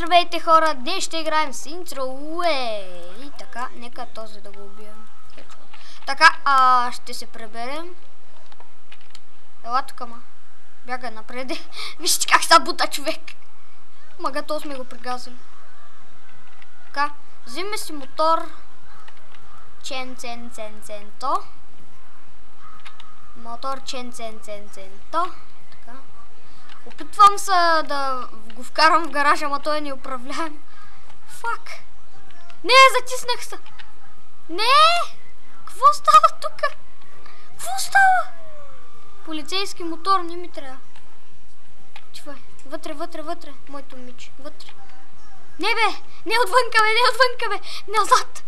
Здравейте хора, днес ще играем с интро. И така, нека този да го убием. Така, ще се преберем. Ела тук, ма. Бягай напред. Вижте как са бута човек. Мага, то сме го пригазили. Така, взиме си мотор. Чен-цен-цен-цен-то. Мотор чен-цен-цен-цен-то. Така. Опитвам се да го вкарам в гаража, ама той не управляем. Фак. Не, затиснах се. Не! Какво става тук? Какво става? Полицейски мотор не ми трябва. Чувай, вътре, моето мич, вътре. Не бе, не отвънка бе, назад.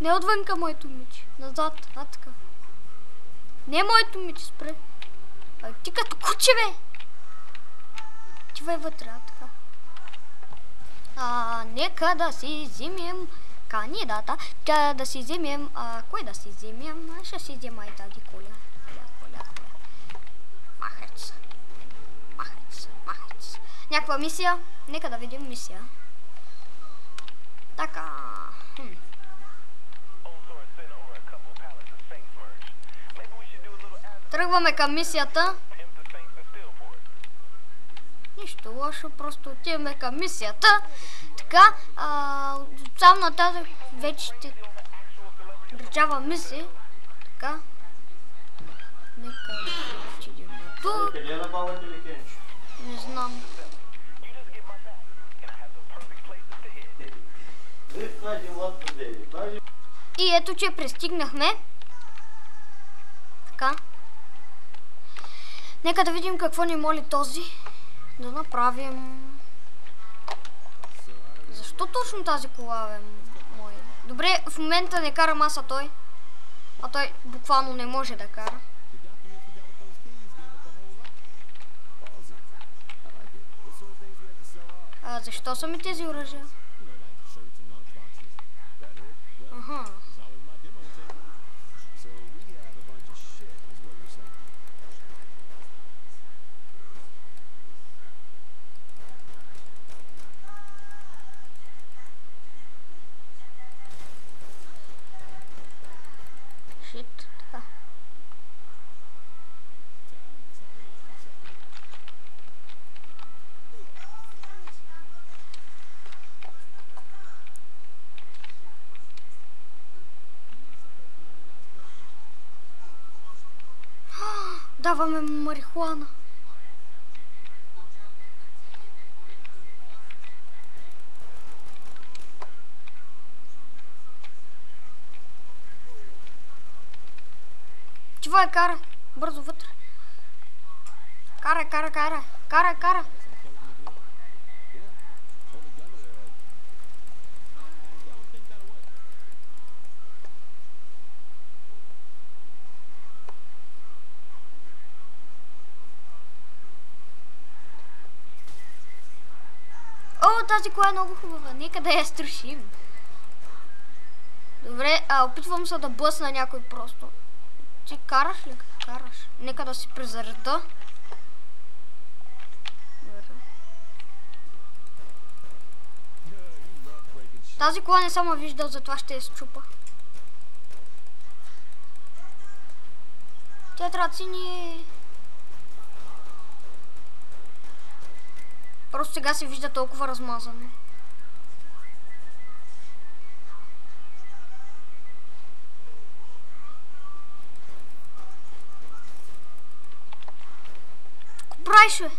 Не отвънка моето мич, назад, така. Не моето мич, спре. Ти като куче бе. Чувай вътре, така. Нека да си вземем кандидата, да си вземем, кой да си вземем? Ще си взема и тази коля. Махач. Някаква мисия? Нека да видим мисия. Така. Тръгваме към мисията. Нищо лошо, просто отиваме към мисията. Така, сам нататък вече ще решава мисии. Така. Нека да отидем тук. Не знам. И ето, че пристигнахме. Така. Нека да видим какво ни моли този да направим. Защо точно тази кола, бе, мой? Добре, в момента не кара маса той. А той буквално не може да кара. Защо са ми тези оръжия? Аха. Шит, така. Даваме му марихуана. Чувай, кара. Бързо вътре. Кара. О, тази кола е много хубава. Нека да я струшим. Добре, опитвам се да блъсна някой просто. Ти караш ли? Караш. Нека да си презареда. Тази кола не съм виждал, затова ще я счупа. Тя трябва да си ни... Просто сега се вижда толкова размазано. Какво правиш, бе?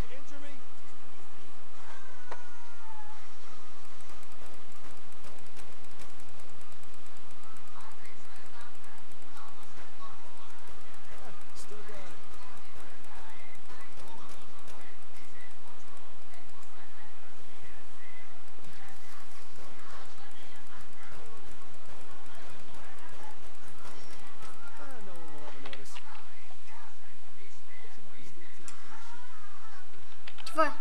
Това е.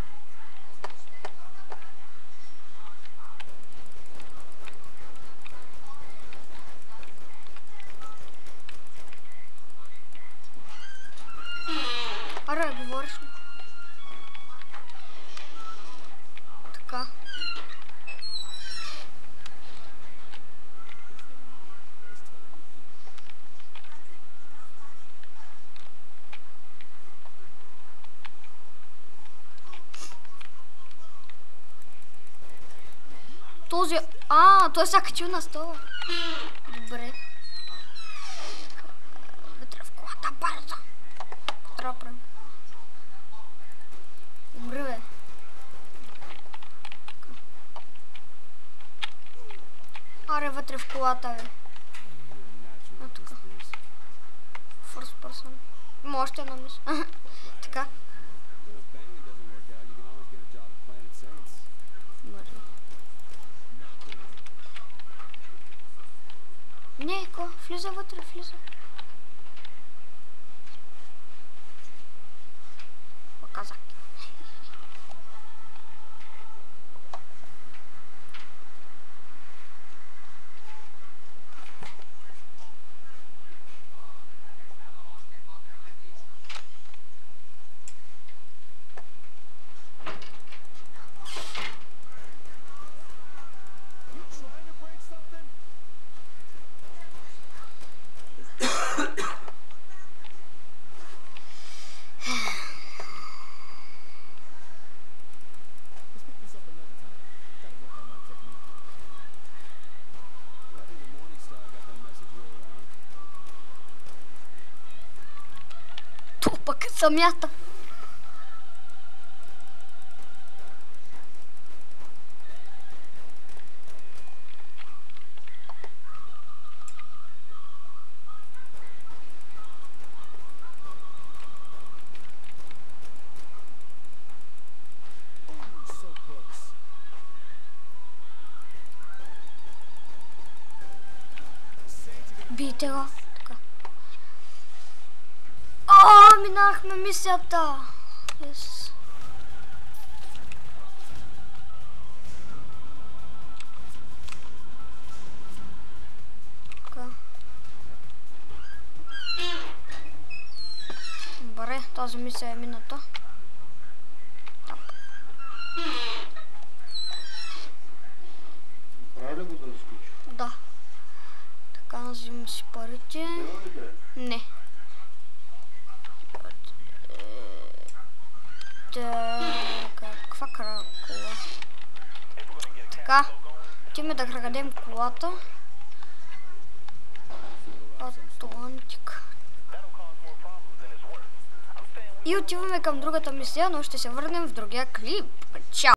Аре, говориш ли? Така. Този... той се качил на стола. Добре. Вътре в колата, бързо. Трябва да правим. Умри, бе. Аре, вътре в колата, бе. Тук. First person. Има още една мисля. Така. Не, влиза вътре, влиза. Показах. Пък самята. Бийте го. Минахме мисията. Yes. Така. Добре, тази мисия е мината. Прави ли го да изключи? Да. Така, взимам си парите. Не. Каква кола? Така, отиваме да крадем колата. Атлантик. И отиваме към другата мисия, но ще се върнем в другия клип. Чао!